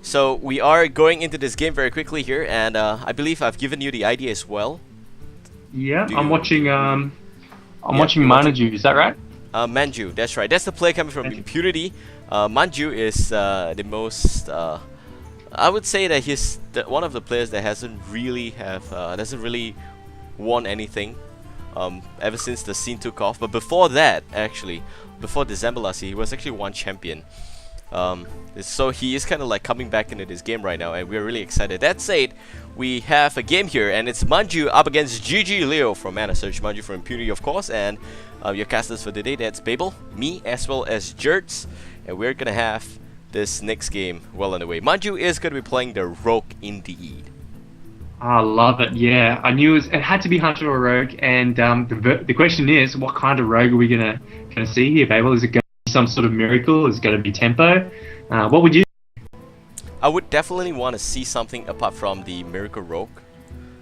So we are going into this game very quickly here, and I believe I've given you the idea as well. Yeah, I'm watching. I'm watching Manjuu. Is that right? Manjuu, that's right. That's the player coming from Impunity. Manjuu is the most. I would say that he's one of the players that hasn't really won anything ever since the scene took off. But before that, actually, before December last year, he was actually one champion. So he is kind of like coming back into this game right now, and we're really excited. That said, we have a game here, and it's Manjuu up against GGLeo from ManaSurge, Manjuu from Impunity, of course, and your casters for today, that's Babael, me, as well as Jerds, and we're gonna have this next game well underway. Manjuu is gonna be playing the Rogue indeed. I love it. Yeah, I knew it had to be Hunter or Rogue, and the question is, what kind of Rogue are we gonna see here, Babael? Is it going to be some sort of miracle? Is it going to be tempo? What would you? I would definitely want to see something apart from the Miracle Rogue,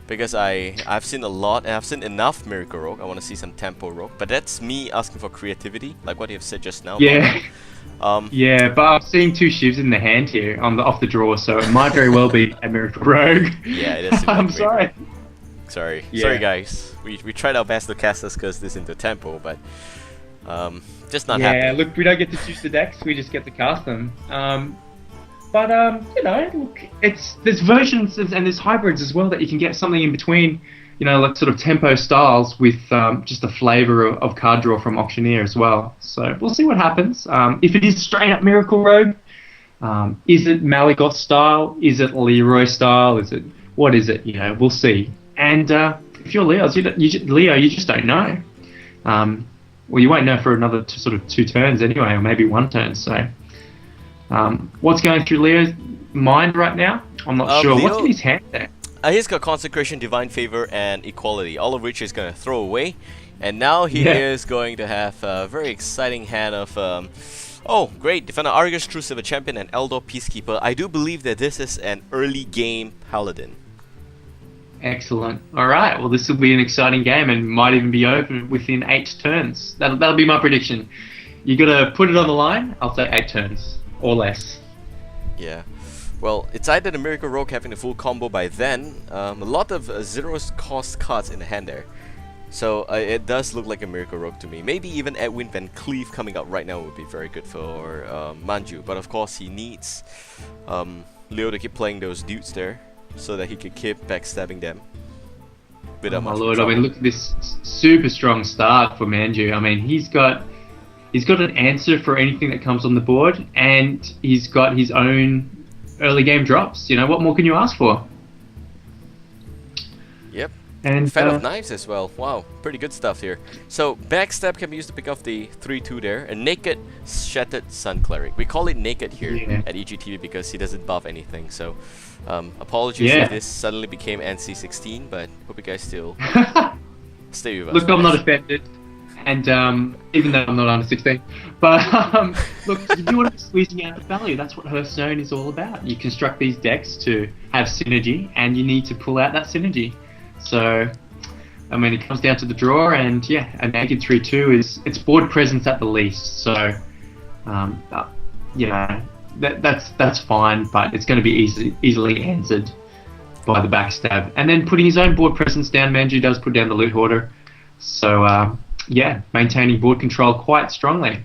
because I've seen a lot and I've seen enough Miracle Rogue. I want to see some tempo Rogue, but that's me asking for creativity, like what you have said just now. Yeah. Yeah, but I'm seeing two shivs in the hand here off the draw, so it might very well be a Miracle Rogue. Yeah, it is. I'm sorry. Sorry, yeah. Sorry guys. We tried our best to cast this because this into tempo, but just not happening. Yeah, look, we don't get to choose the decks; we just get to cast them. But you know, look, there's versions and there's hybrids as well that you can get something in between. You know, like sort of tempo styles with just a flavour of card draw from Auctioneer as well. So we'll see what happens. If it is straight up Miracle Rogue, is it Malagoth style? Is it Leroy style? What is it? You know, we'll see. And if you're Leoz, Leo, you just don't know. Well, you won't know for another sort of 2 turns anyway, or maybe 1 turn. So what's going through Leo's mind right now? I'm not sure. What's in his hand there? He's got Consecration, Divine Favor, and Equality, all of which he's going to throw away. And now he is going to have a very exciting hand of, oh, great, Defender Argus, True Silver Champion, and Eldor Peacekeeper. I do believe that this is an early game Paladin. Excellent. All right, well, this will be an exciting game and might even be over within 8 turns. That'll be my prediction. You got to put it on the line. I'll say 8 turns or less. Yeah. Well, it's either the Miracle Rogue having the full combo by then, a lot of 0 cost cards in the hand there. So it does look like a Miracle Rogue to me. Maybe even Edwin Van Cleave coming up right now would be very good for Manjuu. But of course he needs Leo to keep playing those dudes there, so that he could keep backstabbing them. Oh my lord, I mean, look at this super strong start for Manjuu. I mean, he's got an answer for anything that comes on the board, and he's got his own early game drops. You know, what more can you ask for? Yep. And Fan of Knives as well. Wow, pretty good stuff here. So backstab can be used to pick off the 3/2 there. A Naked Shattered Sun Cleric. We call it Naked here at EGTV because he doesn't buff anything. So apologies if this suddenly became NC16, but hope you guys still stay with us. Look, I'm not offended. And even though I'm not under 16, but look, you do want to be squeezing out the value. That's what Hearthstone is all about. You construct these decks to have synergy, and you need to pull out that synergy. So, I mean, it comes down to the draw, and yeah, a naked 3/2 it's board presence at the least. So, you know, that's fine, but it's going to be easily answered by the backstab. And then putting his own board presence down, Manjuu does put down the Loot Hoarder. So. Yeah, maintaining board control quite strongly.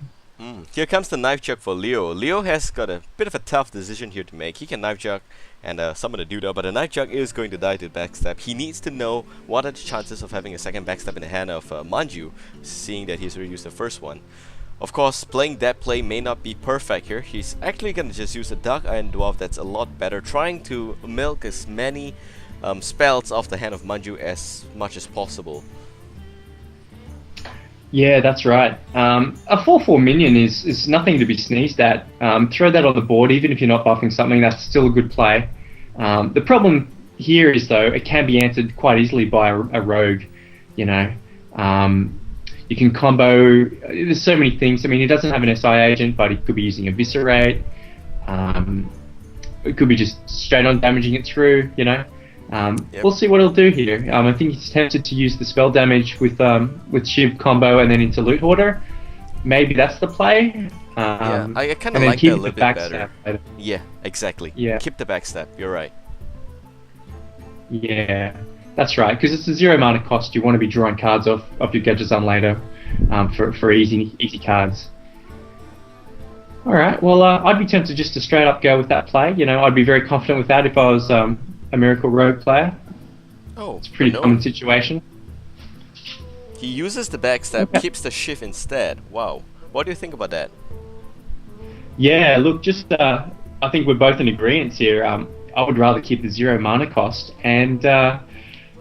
Here comes the knife jug for Leo. Leo has got a bit of a tough decision here to make. He can knife jug and summon a Duda, but the knife jug is going to die to backstab. He needs to know what are the chances of having a second backstab in the hand of Manjuu, seeing that he's already used the first one. Of course, playing that play may not be perfect here. He's actually going to just use a Dark Iron Dwarf that's a lot better, trying to milk as many spells off the hand of Manjuu as much as possible. Yeah, that's right. A 4/4 minion is nothing to be sneezed at. Throw that on the board, even if you're not buffing something, that's still a good play. The problem here is, though, it can be answered quite easily by a rogue. You know, you can combo. There's so many things. I mean, he doesn't have an SI agent, but he could be using Eviscerate. It could be just straight on damaging it through. You know. We'll see what he'll do here. I think he's tempted to use the spell damage with Shiv combo and then into Loot Hoarder. Maybe that's the play. Yeah, I kind of and then like that keep a the little bit backstab better. later. Yeah, exactly. Yeah. Keep the backstab. You're right. Yeah, that's right. Because it's a 0 mana cost. You want to be drawing cards off your Gadgetzan later, for easy cards. All right. Well, I'd be tempted just to straight up go with that play. You know, I'd be very confident with that if I was a Miracle Rogue player. Oh, It's a pretty common situation. He uses the backstab, Okay. keeps the shift instead. Wow. What do you think about that? Yeah, look, just I think we're both in agreement here. I would rather keep the 0 mana cost and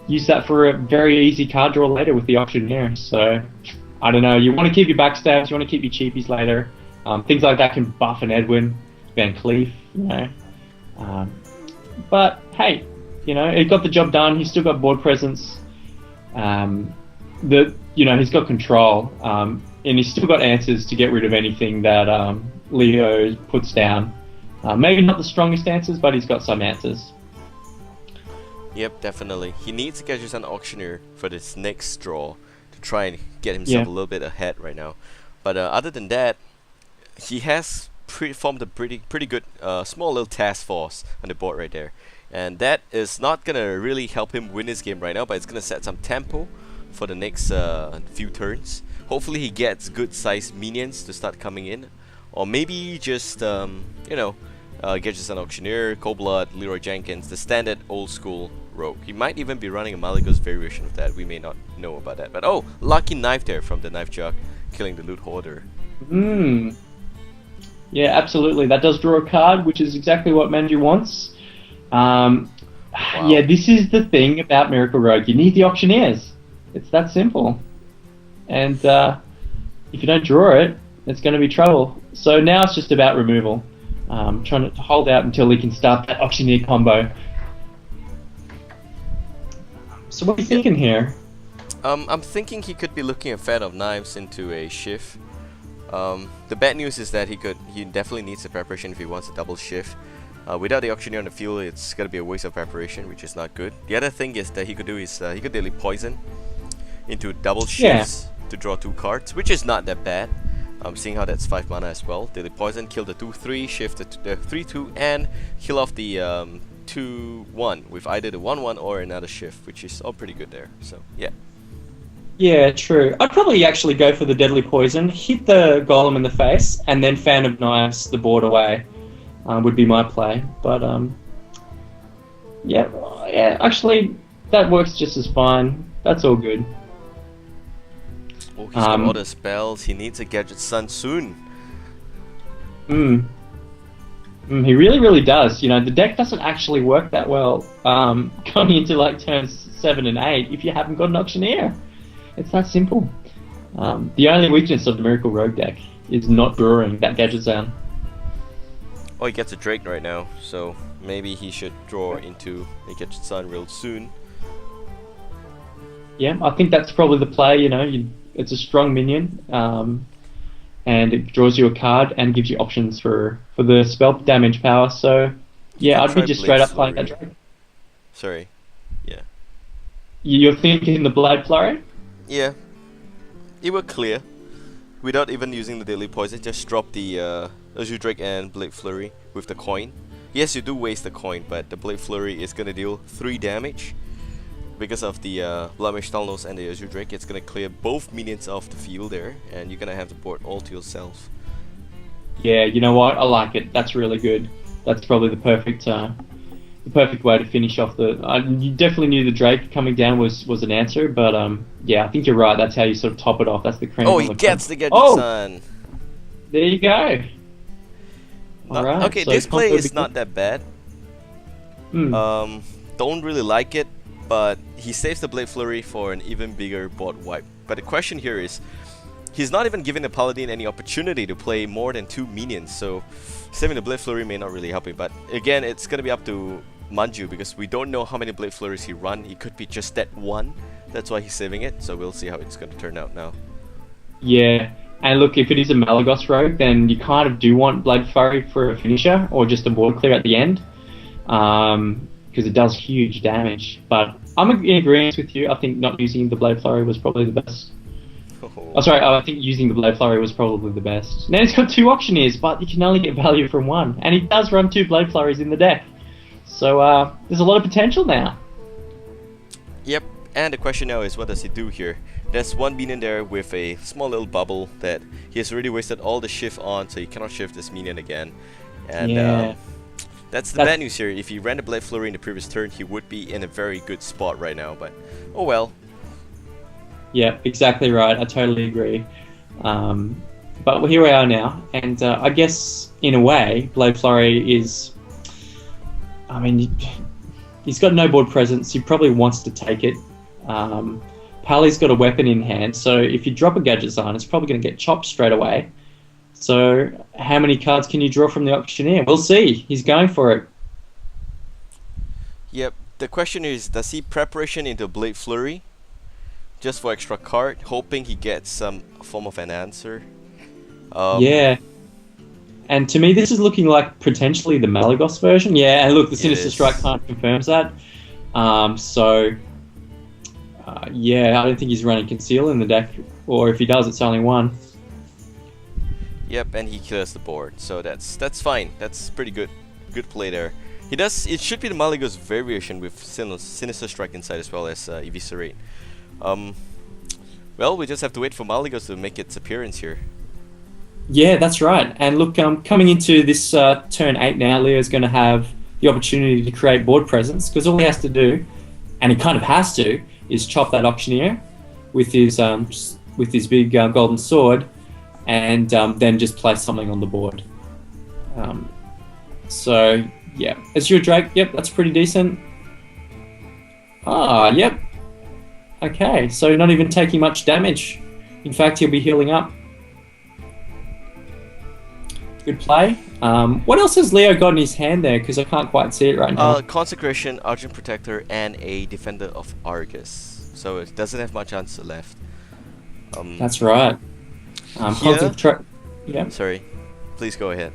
use that for a very easy card draw later with the Auctioneer. So, I don't know, you want to keep your backstabs, you want to keep your cheapies later. Things like that can buff an Edwin, Van Cleef, you know. But, hey, you know, it got the job done, he's still got board presence. You know, he's got control, and he's still got answers to get rid of anything that Leo puts down. Maybe not the strongest answers, but he's got some answers. Yep, definitely. He needs to get an Auctioneer for this next draw to try and get himself a little bit ahead right now. But other than that, he has formed a pretty good small little task force on the board right there. And that is not gonna really help him win his game right now, but it's gonna set some tempo for the next few turns. Hopefully he gets good sized minions to start coming in, or maybe just you know, gets an Auctioneer, Coldblood, Leroy Jenkins, the standard old school rogue. He might even be running a Malygos variation of that. We may not know about that, but oh, lucky knife there from the knife jug, killing the loot hoarder. Yeah, absolutely. That does draw a card, which is exactly what Manjuu wants. Wow. Yeah, this is the thing about Miracle Rogue. You need the Auctioneers. It's that simple. And if you don't draw it, it's going to be trouble. So now it's just about removal. Trying to hold out until he can start that Auctioneer combo. So what are you thinking here? I'm thinking he could be looking at Fan of Knives into a shift. The bad news is that he definitely needs a preparation if he wants a double shift. Without the Auctioneer on the field, it's gonna be a waste of preparation, which is not good. The other thing is that he could do is he could daily poison into double shifts to draw 2 cards, which is not that bad. Seeing how that's 5 mana as well. Daily poison, kill the 2/3, shift the 3/2, and kill off the 2/1 with either the 1/1 or another shift, which is all pretty good there. So yeah. Yeah, true. I'd probably actually go for the Deadly Poison, hit the Golem in the face, and then Fan of Knives the board away. Would be my play. But yeah, actually that works just as fine. That's all good. Oh, he's got all the spells. He needs a Gadgetzan soon. He really does. You know, the deck doesn't actually work that well going into like turns 7 and 8 if you haven't got an Auctioneer. It's that simple. The only weakness of the Miracle Rogue deck is not drawing that Gadgetzan. Oh, he gets a Drake right now, so maybe he should draw into a Gadgetzan real soon. Yeah, I think that's probably the play. You know, it's a strong minion, and it draws you a card and gives you options for the spell damage power. So yeah, I'd be just straight up playing that Drake. Sorry, yeah. You're thinking the Blade Flurry? Yeah, it will clear without even using the Daily Poison. Just drop the Azure Drake and Blade Flurry with the coin. Yes, you do waste the coin, but the Blade Flurry is gonna deal 3 damage. Because of the Bloodmage Talnos and the Azure Drake, it's gonna clear both minions off the field there, and you're gonna have the board all to yourself. Yeah, you know what? I like it. That's really good. That's probably the perfect way to finish off the. You definitely knew the Drake coming down was an answer, but yeah, I think you're right. That's how you sort of top it off. That's the cream. Oh, he gets the Gadgetzan. There you go. Alright. Okay, so this play is not that bad. Don't really like it, but he saves the Blade Flurry for an even bigger board wipe. But the question here is, he's not even giving the Paladin any opportunity to play more than 2 minions, so saving the Blade Flurry may not really help him. But again, it's gonna be up to Manjuu because we don't know how many Blade Flurries he run. He could be just that one. That's why he's saving it. So we'll see how it's gonna turn out now. Yeah, and look, if it is a Malygos rogue, then you kind of do want Blade Flurry for a finisher or just a board clear at the end, because it does huge damage. But I'm in agreement with you. I think not using the Blade Flurry was probably the best. Oh, sorry, I think using the Blade Flurry was probably the best. Now he's got 2 Auctioneers, but you can only get value from 1. And he does run 2 Blade Flurries in the deck. So there's a lot of potential now. Yep, and the question now is, what does he do here? There's 1 minion there with a small little bubble that he has already wasted all the shift on, so he cannot shift this minion again. And Yeah. that's the bad news here. If he ran the Blade Flurry in the previous turn, he would be in a very good spot right now, but oh well. Yeah, exactly right. I totally agree. But here we are now, and I guess in a way, Blade Flurry is. I mean, he's got no board presence. He probably wants to take it. Pally's got a weapon in hand, so if you drop a Gadget Zone, it's probably going to get chopped straight away. So, how many cards can you draw from the Auctioneer? We'll see. He's going for it. Yep. The question is, does he preparation into Blade Flurry? Just for extra card, hoping he gets some form of an answer. Yeah. And to me, this is looking like potentially the Malagos version. Yeah, and look, the Sinister Strike can't confirms that. Yeah, I don't think he's running Conceal in the deck. Or if he does, it's only 1. Yep, and he clears the board, so that's fine. That's pretty good. Good play there. He does. It should be the Malagos variation with Sinister Strike inside as well as Eviscerate. Well, we just have to wait for Malagos to make its appearance here. Yeah, that's right. And look, coming into this turn 8 now, Leo's going to have the opportunity to create board presence, because all he has to do, and he kind of has to, is chop that Auctioneer with his big golden sword, and then just place something on the board. So, yeah. Azure Drake, yep, that's pretty decent. Ah, yep. Okay, so not even taking much damage. In fact, he'll be healing up. Good play. What else has Leo got in his hand there? Because I can't quite see it right now. Consecration, Argent Protector, and a Defender of Argus. So it doesn't have much answer left. That's right. Yeah. Sorry. Please go ahead.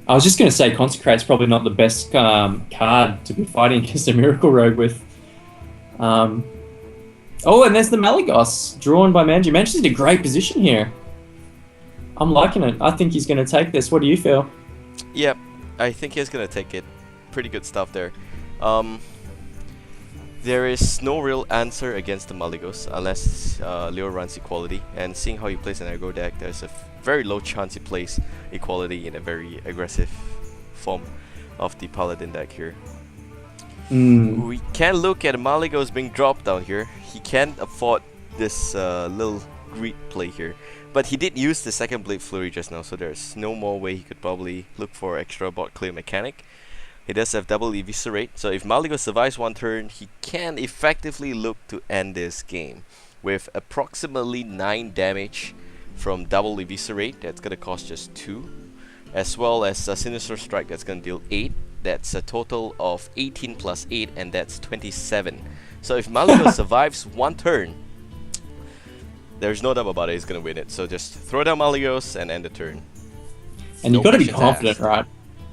I was just going to say Consecrate's probably not the best card to be fighting against a Miracle Rogue with. Oh, and there's the Malagos, drawn by Manjuu. Manjuu's in a great position here. I'm liking it. I think he's going to take this. What do you feel? Yep, I think he's going to take it. Pretty good stuff there. There is no real answer against the Malagos unless Leo runs Equality. And seeing how he plays an aggro deck, there's a very low chance he plays Equality in a very aggressive form of the Paladin deck here. We can look at Malagos being dropped down here. He can't afford this little greed play here. But he did use the second Blade Flurry just now, so there's no more way he could probably look for extra bot clear mechanic. He does have double Eviscerate, so if Malagos survives 1 turn, he can effectively look to end this game with approximately 9 damage from double Eviscerate. That's going to cost just 2, as well as a Sinister Strike that's going to deal 8. That's a total of 18 plus 8, and that's 27. So if Malagos survives 1 turn, there's no doubt about it, he's going to win it. So just throw down Malagos and end the turn. And you've got to be confident, right?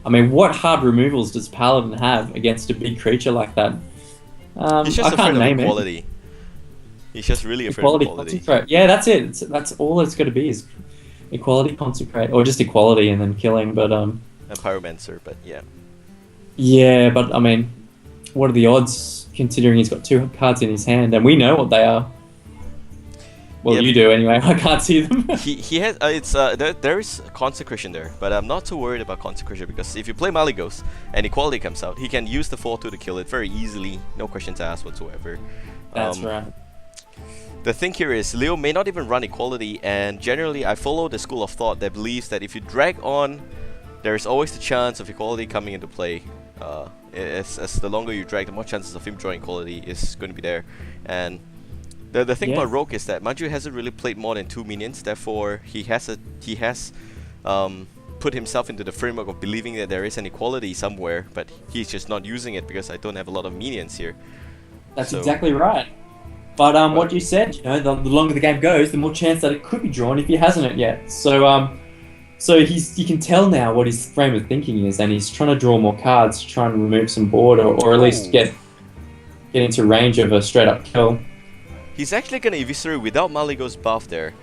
I mean, what hard removals does Paladin have against a big creature like that? He's just afraid of equality. He's just really afraid of equality. Concentrate. Yeah, that's it. That's all it's got to be is equality, consecrate, or just equality and then killing. But a Pyromancer, but yeah. Yeah, but I mean, what are the odds considering he's got 2 cards in his hand, and we know what they are. Well, yep. You do anyway. I can't see them. he has there is Consecration there, but I'm not too worried about Consecration because if you play Malagos and Equality comes out, he can use the 4/2 to kill it very easily, no questions asked whatsoever. That's right. The thing here is Leo may not even run Equality, and generally I follow the school of thought that believes that if you drag on, there is always the chance of Equality coming into play. As the longer you drag, the more chances of him drawing Equality is going to be there, and the thing about Rogue is that Manjuu hasn't really played more than 2 minions, therefore he has put himself into the framework of believing that there is an equality somewhere, but he's just not using it because I don't have a lot of minions here. That's exactly right. But what you said, you know, the longer the game goes, the more chance that it could be drawn if he hasn't it yet. So you can tell now what his frame of thinking is, and he's trying to draw more cards to try and remove some board, or at least get into range of a straight up kill. He's actually going to Eviscerate without Malagos buff there.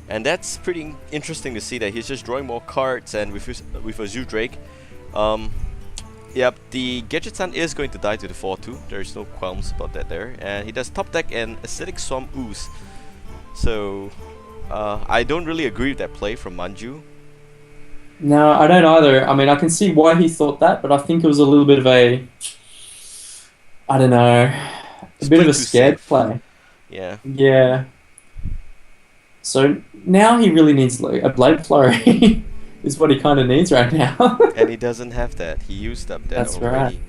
And that's pretty interesting to see that he's just drawing more cards, and with a Zoo Drake. Yep, the Gadget Sun is going to die to the 4-2. There's no qualms about that there. And he does top deck and Acidic Swamp Ooze. So, I don't really agree with that play from Manjuu. No, I don't either. I mean, I can see why he thought that, but I think it was a little bit of a... I don't know. A bit of a scared play. Yeah. Yeah. So now he really needs a Blade Flurry. Is what he kind of needs right now. And he doesn't have that. He used up that That's already. Right.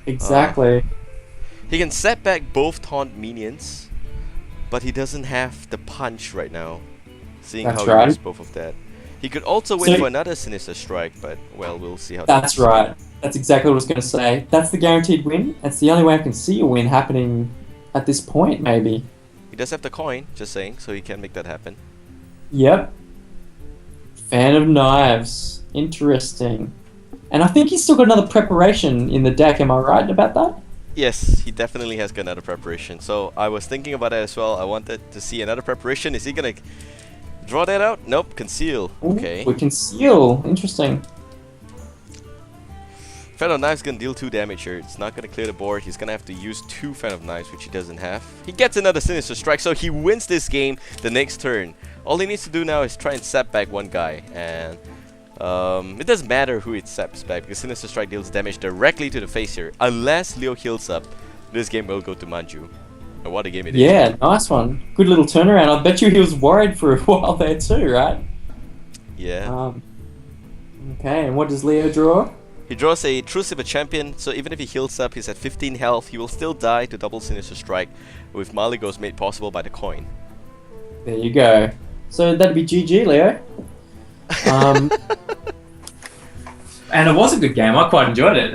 Exactly. He can set back both taunt minions, but he doesn't have the punch right now. Seeing That's how right. he used both of that. He could also win for another Sinister Strike, but well, we'll see how that's right. That's exactly what I was going to say. That's the guaranteed win. That's the only way I can see a win happening at this point, maybe. He does have the coin, just saying, so he can make that happen. Yep. Fan of Knives. Interesting. And I think he's still got another preparation in the deck, am I right about that? Yes, he definitely has got another preparation. So I was thinking about that as well. I wanted to see another preparation. Is he gonna draw that out? Nope, conceal. Okay. We conceal. Interesting. Fan of Knives gonna deal 2 damage here. It's not gonna clear the board. He's gonna have to use 2 Fan of Knives, which he doesn't have. He gets another Sinister Strike, so he wins this game the next turn. All he needs to do now is try and sap back one guy, and it doesn't matter who it saps back because Sinister Strike deals damage directly to the face here. Unless Leo heals up, this game will go to Manjuu. And what a game it is. Yeah, nice one. Good little turnaround. I bet you he was worried for a while there too, right? Yeah. Okay, and what does Leo draw? He draws a True Silver Champion, so even if he heals up, he's at 15 health. He will still die to double Sinister Strike, with Maligos made possible by the coin. There you go. So that'd be GGLeo. And it was a good game. I quite enjoyed it.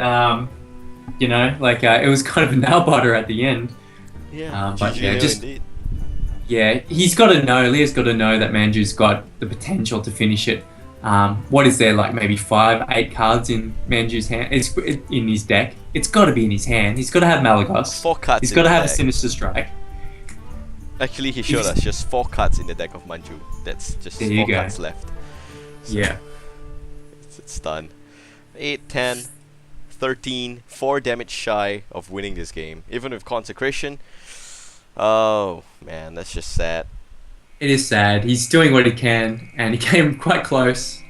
You know, like it was kind of a nail biter at the end. Yeah, but yeah, just indeed. yeah, he's got to know. Leo's got to know that Manjuu's got the potential to finish it. What is there, like maybe 5, 8 cards in Manjuu's hand? It's in his deck. It's got to be in his hand. He's got to have Malagos. 4 cards. He's got to have a Sinister Strike. Actually, he showed us just 4 cards in the deck of Manjuu. That's just 4 cards left. So yeah. It's done. 8, 10, 13, 4 damage shy of winning this game. Even with Consecration. Oh, man, that's just sad. It is sad. He's doing what he can, and he came quite close.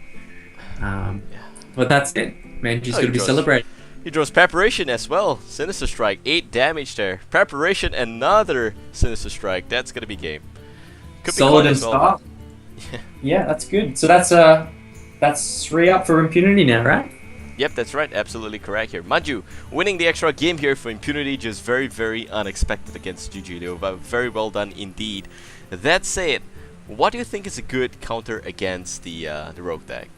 But that's it. Manjuu's going to be celebrated. He draws Preparation as well. Sinister Strike, 8 damage there. Preparation, another Sinister Strike. That's gonna be game. Could Solid be and well. Yeah, that's good. So that's 3 up for Impunity now, right? Yep, that's right. Absolutely correct here. Manjuu winning the extra game here for Impunity. Just very, very unexpected against GGLeo, but very well done indeed. That said, what do you think is a good counter against the Rogue deck?